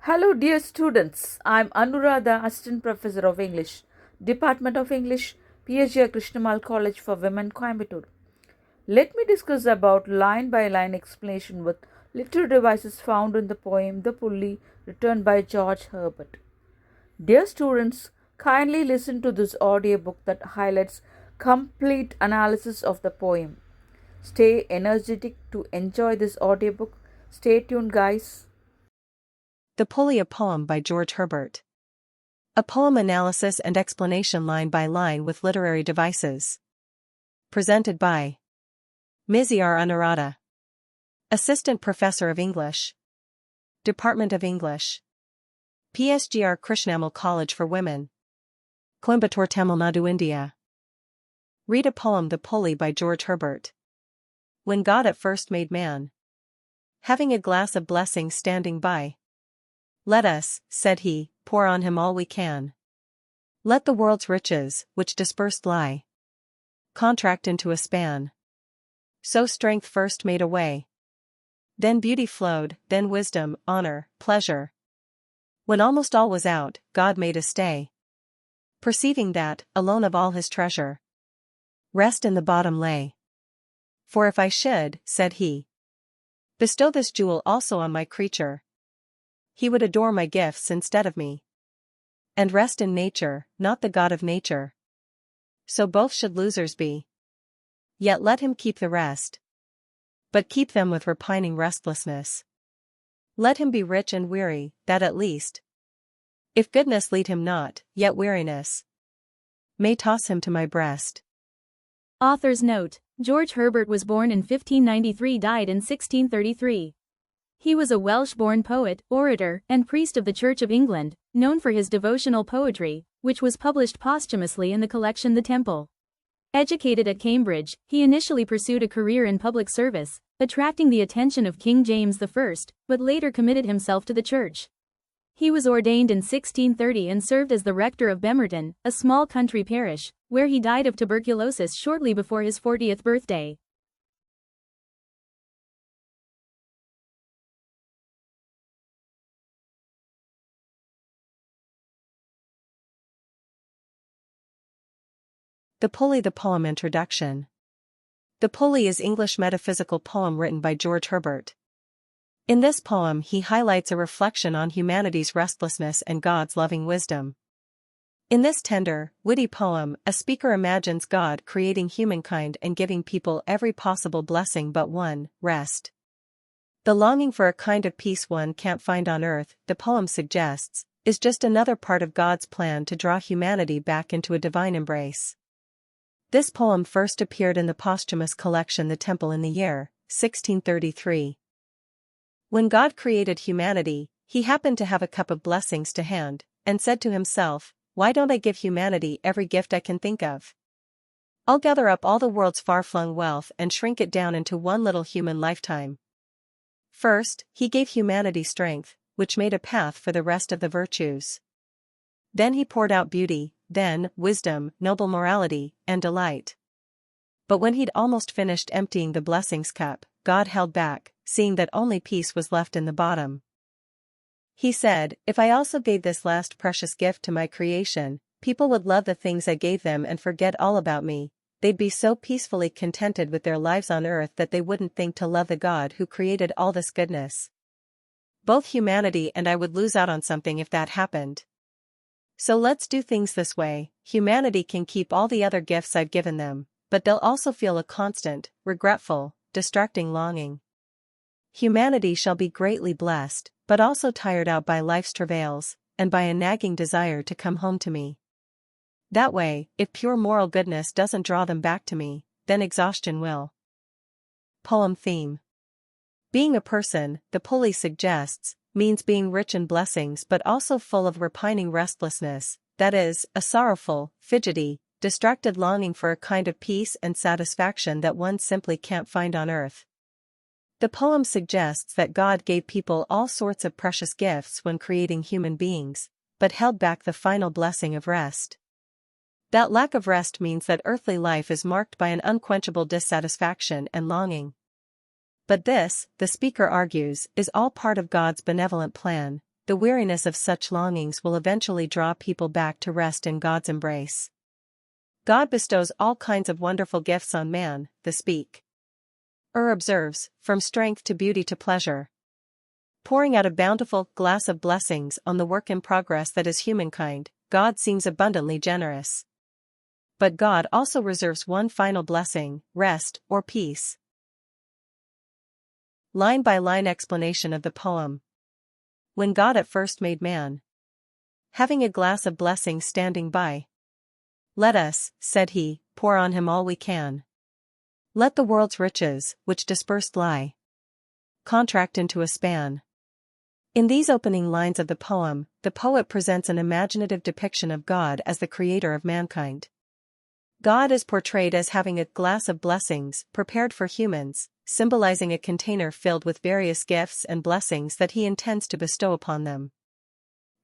Hello, dear students. I'm Anuradha, Assistant Professor of English, Department of English, PhD at Krishnamal College for Women, Coimbatore. Let me discuss about line by line explanation with literary devices found in the poem The Pully, written by George Herbert. Dear students, kindly listen to this audiobook that highlights complete analysis of the poem. Stay energetic to enjoy this audiobook. Stay tuned, guys. The Pully, a poem by George Herbert. A poem analysis and explanation line by line with literary devices. Presented by Ms. R. Anuradha, Assistant Professor of English, Department of English, PSGR Krishnamal College for Women, Coimbatore, Tamil Nadu, India. Read a poem The Pully by George Herbert. When God at first made man, having a glass of blessings standing by, let us, said he, pour on him all we can. Let the world's riches, which dispersed lie, contract into a span. So strength first made a way. Then beauty flowed, then wisdom, honor, pleasure. When almost all was out, God made a stay. Perceiving that, alone of all his treasure, rest in the bottom lay. For if I should, said he, bestow this jewel also on my creature, he would adore my gifts instead of me, and rest in nature, not the God of nature. So both should losers be. Yet let him keep the rest, but keep them with repining restlessness. Let him be rich and weary, that at least, if goodness lead him not, yet weariness may toss him to my breast. Author's note: George Herbert was born in 1593, died in 1633. He was a Welsh-born poet, orator, and priest of the Church of England, known for his devotional poetry, which was published posthumously in the collection The Temple. Educated at Cambridge, he initially pursued a career in public service, attracting the attention of King James I, but later committed himself to the Church. He was ordained in 1630 and served as the rector of Bemerton, a small country parish, where he died of tuberculosis shortly before his 40th birthday. The Pully, the poem introduction. The Pully is English metaphysical poem written by George Herbert. In this poem he highlights a reflection on humanity's restlessness and God's loving wisdom. In this tender, witty poem, a speaker imagines God creating humankind and giving people every possible blessing but one, rest. The longing for a kind of peace one can't find on earth, the poem suggests, is just another part of God's plan to draw humanity back into a divine embrace. This poem first appeared in the posthumous collection The Temple in the year 1633. When God created humanity, he happened to have a cup of blessings to hand, and said to himself, why don't I give humanity every gift I can think of? I'll gather up all the world's far-flung wealth and shrink it down into one little human lifetime. First, he gave humanity strength, which made a path for the rest of the virtues. Then he poured out beauty, then wisdom, noble morality, and delight. But when he'd almost finished emptying the blessings cup, God held back, seeing that only peace was left in the bottom. He said, if I also gave this last precious gift to my creation, people would love the things I gave them and forget all about me. They'd be so peacefully contented with their lives on earth that they wouldn't think to love the God who created all this goodness. Both humanity and I would lose out on something if that happened. So let's do things this way: humanity can keep all the other gifts I've given them, but they'll also feel a constant, regretful, distracting longing. Humanity shall be greatly blessed, but also tired out by life's travails, and by a nagging desire to come home to me. That way, if pure moral goodness doesn't draw them back to me, then exhaustion will. Poem theme. Being a person, the Pully suggests, means being rich in blessings but also full of repining restlessness, that is, a sorrowful, fidgety, distracted longing for a kind of peace and satisfaction that one simply can't find on earth. The poem suggests that God gave people all sorts of precious gifts when creating human beings, but held back the final blessing of rest. That lack of rest means that earthly life is marked by an unquenchable dissatisfaction and longing. But this, the speaker argues, is all part of God's benevolent plan, the weariness of such longings will eventually draw people back to rest in God's embrace. God bestows all kinds of wonderful gifts on man, the speaker observes, from strength to beauty to pleasure, pouring out a bountiful glass of blessings on the work in progress that is humankind. God seems abundantly generous. But God also reserves one final blessing, rest or peace. Line-by-line explanation of the poem. When God at first made man, having a glass of blessing standing by, let us, said he, pour on him all we can. Let the world's riches, which dispersed lie, contract into a span. In these opening lines of the poem, the poet presents an imaginative depiction of God as the creator of mankind. God is portrayed as having a glass of blessings prepared for humans, symbolizing a container filled with various gifts and blessings that he intends to bestow upon them.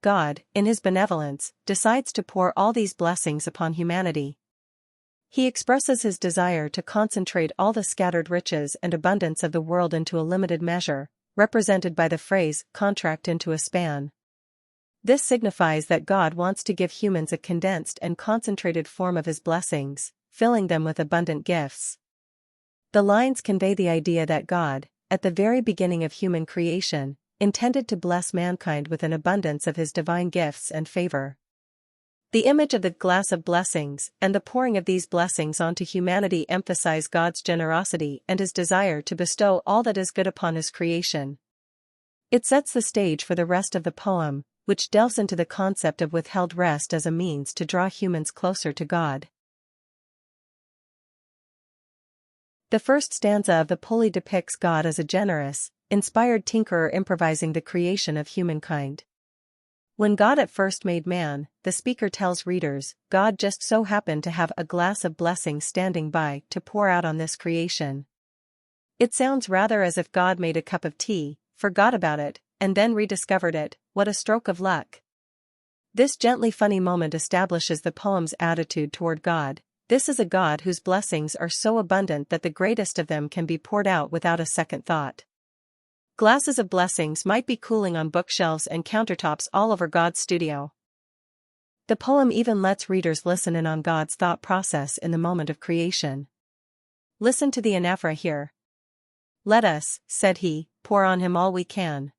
God, in his benevolence, decides to pour all these blessings upon humanity. He expresses his desire to concentrate all the scattered riches and abundance of the world into a limited measure, represented by the phrase, contract into a span. This signifies that God wants to give humans a condensed and concentrated form of his blessings, filling them with abundant gifts. The lines convey the idea that God, at the very beginning of human creation, intended to bless mankind with an abundance of his divine gifts and favor. The image of the glass of blessings and the pouring of these blessings onto humanity emphasize God's generosity and his desire to bestow all that is good upon his creation. It sets the stage for the rest of the poem, which delves into the concept of withheld rest as a means to draw humans closer to God. The first stanza of the Pully depicts God as a generous, inspired tinkerer improvising the creation of humankind. When God at first made man, the speaker tells readers, God just so happened to have a glass of blessing standing by to pour out on this creation. It sounds rather as if God made a cup of tea, forgot about it, and then rediscovered it. What a stroke of luck. This gently funny moment establishes the poem's attitude toward God. This is a God whose blessings are so abundant that the greatest of them can be poured out without a second thought. Glasses of blessings might be cooling on bookshelves and countertops all over God's studio. The poem even lets readers listen in on God's thought process in the moment of creation. Listen to the anaphora here. Let us, said he, pour on him all we can.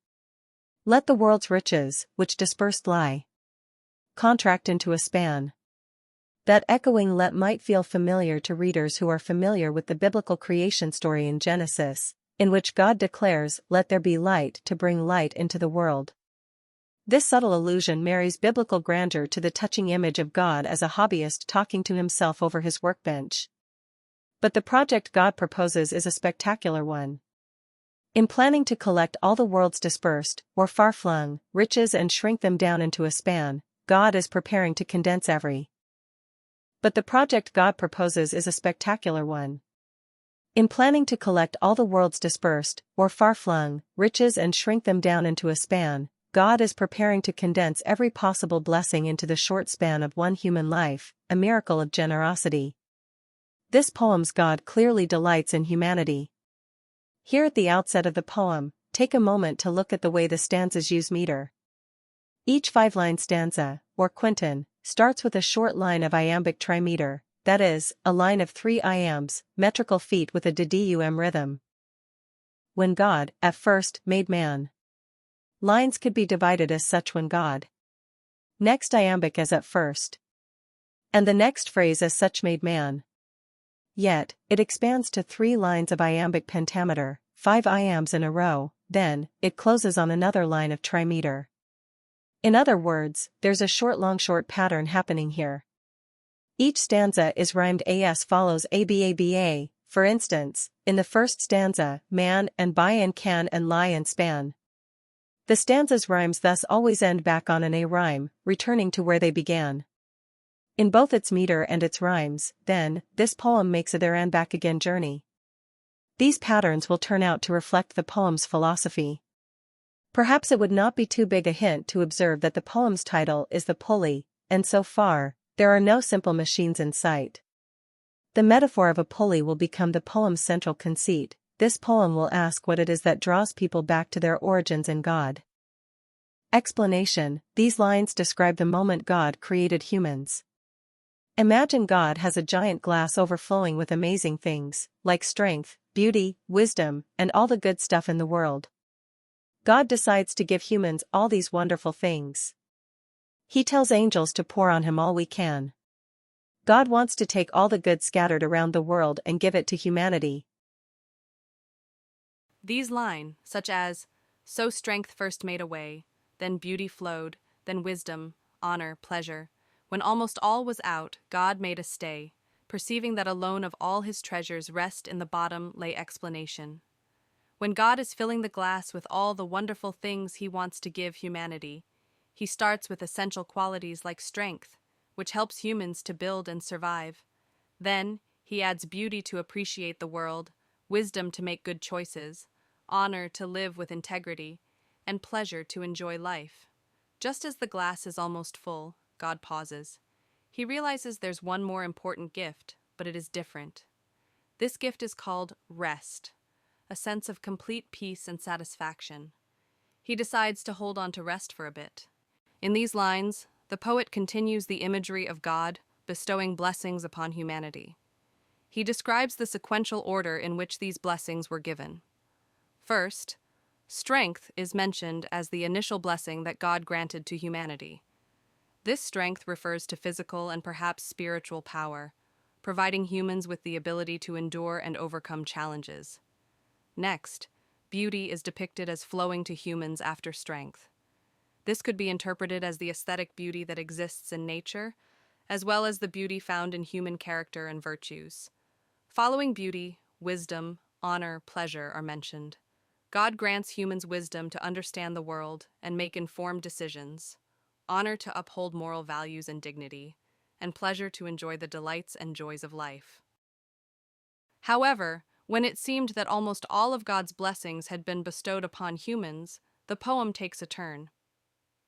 Let the world's riches, which dispersed lie, contract into a span. That echoing let might feel familiar to readers who are familiar with the biblical creation story in Genesis, in which God declares, let there be light to bring light into the world. This subtle allusion marries biblical grandeur to the touching image of God as a hobbyist talking to himself over his workbench. But the project God proposes is a spectacular one. In planning to collect all the world's dispersed, or far-flung, riches and shrink them down into a span, God is preparing to condense every. But the project God proposes is a spectacular one. In planning to collect all the world's dispersed, or far-flung, riches and shrink them down into a span, God is preparing to condense every possible blessing into the short span of one human life, a miracle of generosity. This poem's God clearly delights in humanity. Here at the outset of the poem, take a moment to look at the way the stanzas use meter. Each 5-line stanza, or quinton, starts with a short line of iambic trimeter. That is, a line of 3 iambs, metrical feet with a ddum rhythm. When God, at first, made man. Lines could be divided as such: when God. Next iambic as at first. And the next phrase as such made man. Yet, it expands to 3 lines of iambic pentameter, 5 iambs in a row, then, it closes on another line of trimeter. In other words, there's a short-long-short pattern happening here. Each stanza is rhymed as follows: ABABA, for instance, in the first stanza, man and by and can and lie and span. The stanza's rhymes thus always end back on an A rhyme, returning to where they began. In both its meter and its rhymes, then, this poem makes a there and back again journey. These patterns will turn out to reflect the poem's philosophy. Perhaps it would not be too big a hint to observe that the poem's title is the Pully, and so far, there are no simple machines in sight. The metaphor of a pulley will become the poem's central conceit. This poem will ask what it is that draws people back to their origins in God. Explanation: these lines describe the moment God created humans. Imagine God has a giant glass overflowing with amazing things, like strength, beauty, wisdom, and all the good stuff in the world. God decides to give humans all these wonderful things. He tells angels to pour on him all we can. God wants to take all the good scattered around the world and give it to humanity. These lines, such as, "So strength first made a way, then beauty flowed, then wisdom, honor, pleasure. When almost all was out, God made a stay, perceiving that alone of all his treasures rest in the bottom lay explanation." When God is filling the glass with all the wonderful things he wants to give humanity, he starts with essential qualities like strength, which helps humans to build and survive. Then, he adds beauty to appreciate the world, wisdom to make good choices, honor to live with integrity, and pleasure to enjoy life. Just as the glass is almost full, God pauses. He realizes there's one more important gift, but it is different. This gift is called rest, a sense of complete peace and satisfaction. He decides to hold on to rest for a bit. In these lines, the poet continues the imagery of God bestowing blessings upon humanity. He describes the sequential order in which these blessings were given. First, strength is mentioned as the initial blessing that God granted to humanity. This strength refers to physical and perhaps spiritual power, providing humans with the ability to endure and overcome challenges. Next, beauty is depicted as flowing to humans after strength. This could be interpreted as the aesthetic beauty that exists in nature, as well as the beauty found in human character and virtues. Following beauty, wisdom, honor, pleasure are mentioned. God grants humans wisdom to understand the world and make informed decisions, honor to uphold moral values and dignity, and pleasure to enjoy the delights and joys of life. However, when it seemed that almost all of God's blessings had been bestowed upon humans, the poem takes a turn.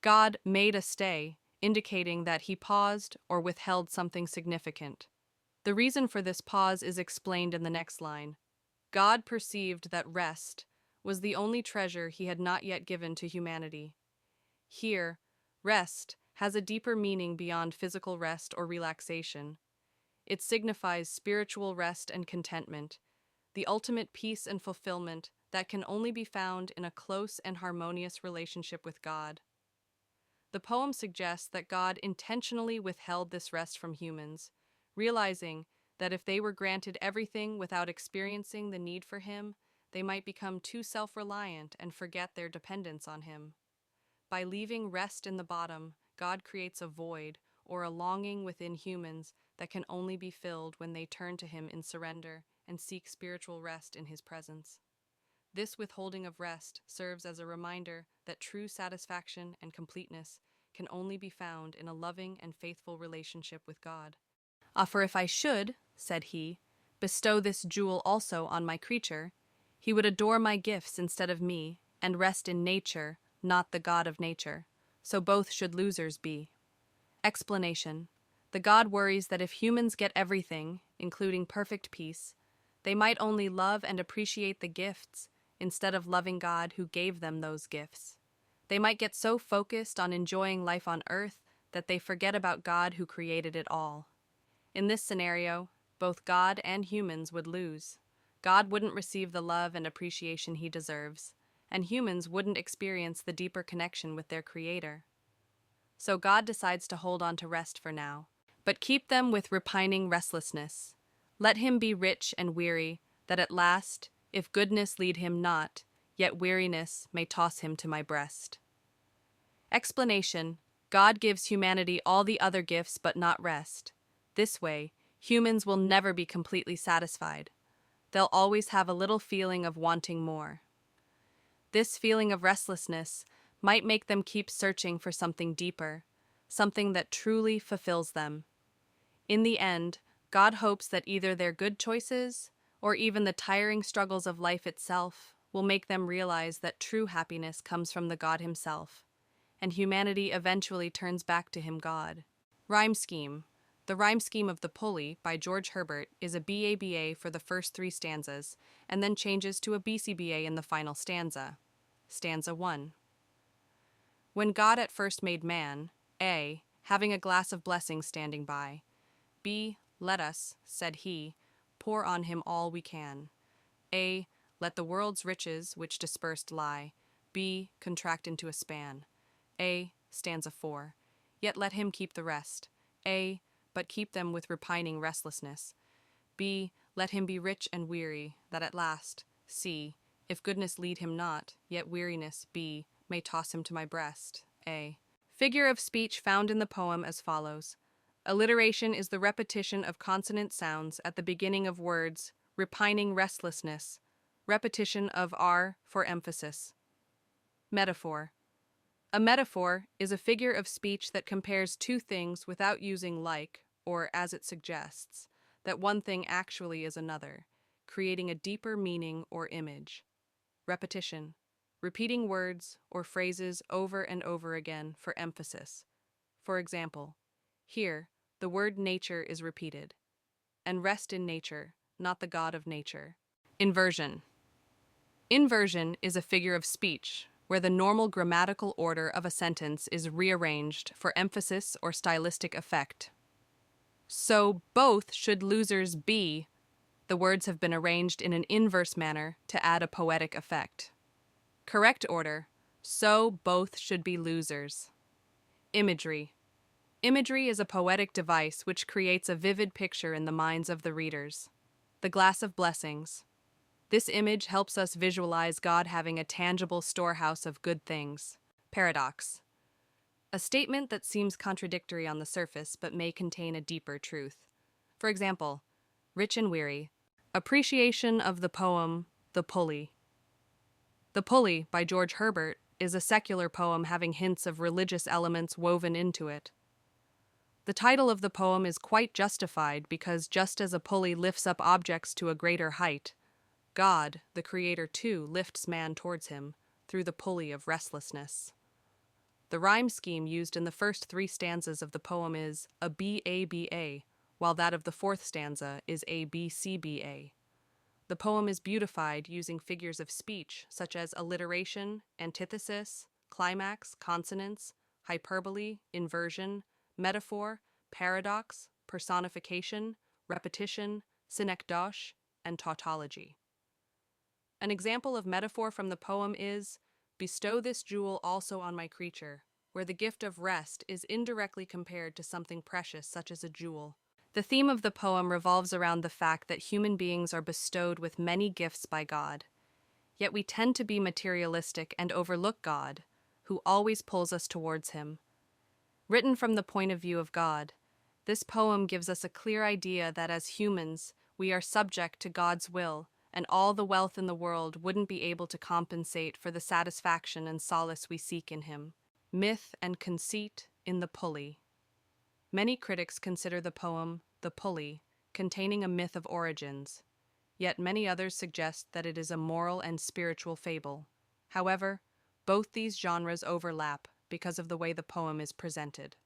God made a stay, indicating that he paused or withheld something significant. The reason for this pause is explained in the next line. God perceived that rest was the only treasure he had not yet given to humanity. Here, rest has a deeper meaning beyond physical rest or relaxation. It signifies spiritual rest and contentment, the ultimate peace and fulfillment that can only be found in a close and harmonious relationship with God. The poem suggests that God intentionally withheld this rest from humans, realizing that if they were granted everything without experiencing the need for him, they might become too self-reliant and forget their dependence on him. By leaving rest in the bottom, God creates a void or a longing within humans that can only be filled when they turn to him in surrender and seek spiritual rest in his presence. This withholding of rest serves as a reminder that true satisfaction and completeness can only be found in a loving and faithful relationship with God. For if I should, said he, bestow this jewel also on my creature, he would adore my gifts instead of me, and rest in nature, not the God of nature. So both should losers be. Explanation. The God worries that if humans get everything, including perfect peace, they might only love and appreciate the gifts instead of loving God who gave them those gifts. They might get so focused on enjoying life on earth that they forget about God who created it all. In this scenario, both God and humans would lose. God wouldn't receive the love and appreciation he deserves, and humans wouldn't experience the deeper connection with their Creator. So God decides to hold on to rest for now, but keep them with repining restlessness. Let him be rich and weary, that at last, if goodness lead him not, yet weariness may toss him to my breast. Explanation. God gives humanity all the other gifts but not rest. This way, humans will never be completely satisfied. They'll always have a little feeling of wanting more. This feeling of restlessness might make them keep searching for something deeper, something that truly fulfills them. In the end, God hopes that either their good choices or even the tiring struggles of life itself will make them realize that true happiness comes from the God himself, and humanity eventually turns back to him God. Rhyme scheme. The rhyme scheme of the Pully by George Herbert is a BABA for the first 3 stanzas and then changes to a BCBA in the final stanza. Stanza 1. When God at first made man, A, having a glass of blessing standing by, B, let us, said he, pour on him all we can. A, let the world's riches which dispersed lie, B, contract into a span. A, stanza 4, yet let him keep the rest. A, but keep them with repining restlessness. B, let him be rich and weary, that at last, C, if goodness lead him not, yet weariness, B, may toss him to my breast. A. Figure of speech found in the poem as follows. Alliteration is the repetition of consonant sounds at the beginning of words, repining restlessness. Repetition of R for emphasis. Metaphor. A metaphor is a figure of speech that compares two things without using like, or as it suggests, that one thing actually is another, creating a deeper meaning or image. Repetition. Repeating words or phrases over and over again for emphasis. For example, here, the word nature is repeated. And rest in nature, not the God of nature. Inversion. Inversion is a figure of speech where the normal grammatical order of a sentence is rearranged for emphasis or stylistic effect. So both should losers be. The words have been arranged in an inverse manner to add a poetic effect. Correct order. So both should be losers. Imagery. Imagery is a poetic device which creates a vivid picture in the minds of the readers. The glass of blessings. This image helps us visualize God having a tangible storehouse of good things. Paradox. A statement that seems contradictory on the surface but may contain a deeper truth. For example, rich and weary. Appreciation of the poem, The Pully. The Pully, by George Herbert, is a secular poem having hints of religious elements woven into it. The title of the poem is quite justified because just as a pulley lifts up objects to a greater height, God, the Creator too, lifts man towards him through the pulley of restlessness. The rhyme scheme used in the first three stanzas of the poem is a B-A-B-A, while that of the fourth stanza is a B-C-B-A. The poem is beautified using figures of speech such as alliteration, antithesis, climax, consonance, hyperbole, inversion, metaphor, paradox, personification, repetition, synecdoche, and tautology. An example of metaphor from the poem is, bestow this jewel also on my creature, where the gift of rest is indirectly compared to something precious such as a jewel. The theme of the poem revolves around the fact that human beings are bestowed with many gifts by God. Yet we tend to be materialistic and overlook God, who always pulls us towards him. Written from the point of view of God, this poem gives us a clear idea that as humans, we are subject to God's will, and all the wealth in the world wouldn't be able to compensate for the satisfaction and solace we seek in him. Myth and conceit in the Pully. Many critics consider the poem, The Pully, containing a myth of origins, yet many others suggest that it is a moral and spiritual fable. However, both these genres overlap because of the way the poem is presented.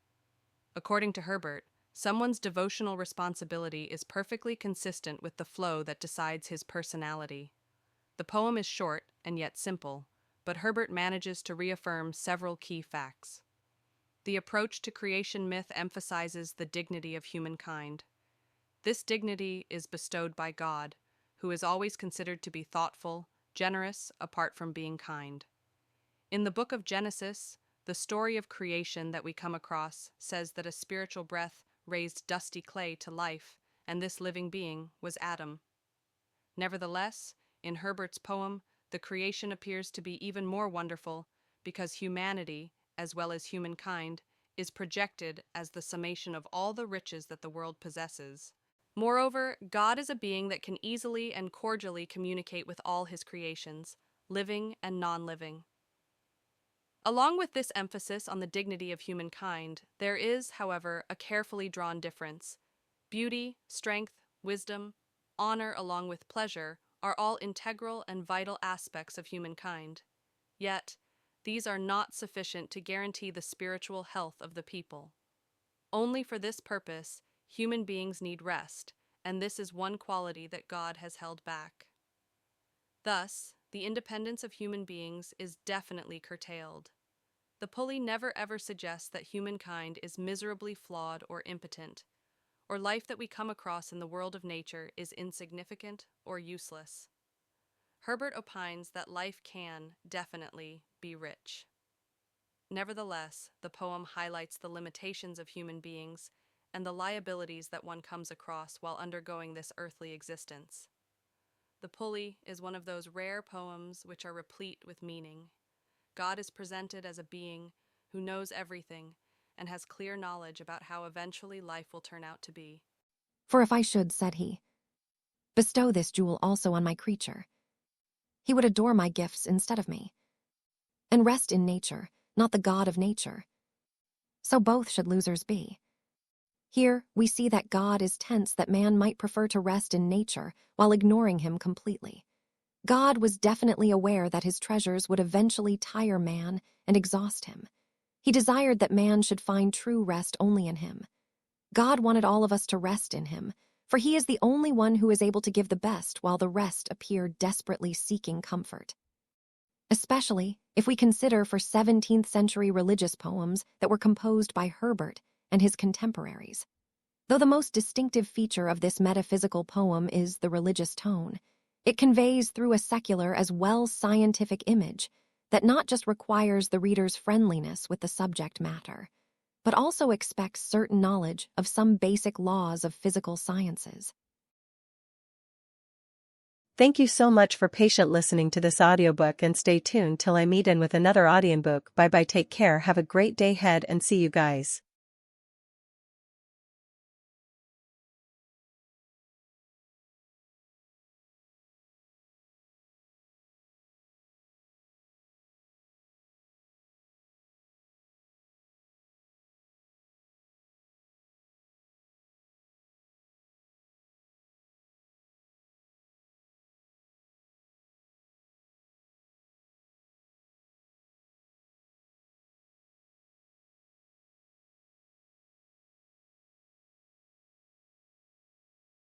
According to Herbert, someone's devotional responsibility is perfectly consistent with the flow that decides his personality. The poem is short and yet simple, but Herbert manages to reaffirm several key facts. The approach to creation myth emphasizes the dignity of humankind. This dignity is bestowed by God, who is always considered to be thoughtful, generous, apart from being kind. In the book of Genesis, the story of creation that we come across says that a spiritual breath raised dusty clay to life, and this living being was Adam. Nevertheless, in Herbert's poem, the creation appears to be even more wonderful because humanity, as well as humankind, is projected as the summation of all the riches that the world possesses. Moreover, God is a being that can easily and cordially communicate with all his creations, living and non-living. Along with this emphasis on the dignity of humankind, there is, however, a carefully drawn difference. Beauty, strength, wisdom, honor along with pleasure are all integral and vital aspects of humankind. Yet, these are not sufficient to guarantee the spiritual health of the people. Only for this purpose, human beings need rest, and this is one quality that God has held back. Thus, the independence of human beings is definitely curtailed. The pulley never ever suggests that humankind is miserably flawed or impotent, or life that we come across in the world of nature is insignificant or useless. Herbert opines that life can, definitely, be rich. Nevertheless, the poem highlights the limitations of human beings and the liabilities that one comes across while undergoing this earthly existence. The Pully is one of those rare poems which are replete with meaning. God is presented as a being who knows everything and has clear knowledge about how eventually life will turn out to be. For if I should, said he, bestow this jewel also on my creature, he would adore my gifts instead of me, and rest in nature, not the God of nature. So both should losers be. Here we see that God is tense that man might prefer to rest in nature while ignoring him completely. God was definitely aware that his treasures would eventually tire man and exhaust him. He desired that man should find true rest only in him. God wanted all of us to rest in him, for he is the only one who is able to give the best while the rest appear desperately seeking comfort. Especially if we consider for 17th century religious poems that were composed by Herbert and his contemporaries. Though the most distinctive feature of this metaphysical poem is the religious tone, it conveys through a secular as well scientific image that not just requires the reader's friendliness with the subject matter, but also expects certain knowledge of some basic laws of physical sciences. Thank you so much for patient listening to this audiobook, and stay tuned till I meet in with another audiobook. Bye bye, take care, have a great day ahead, and see you guys.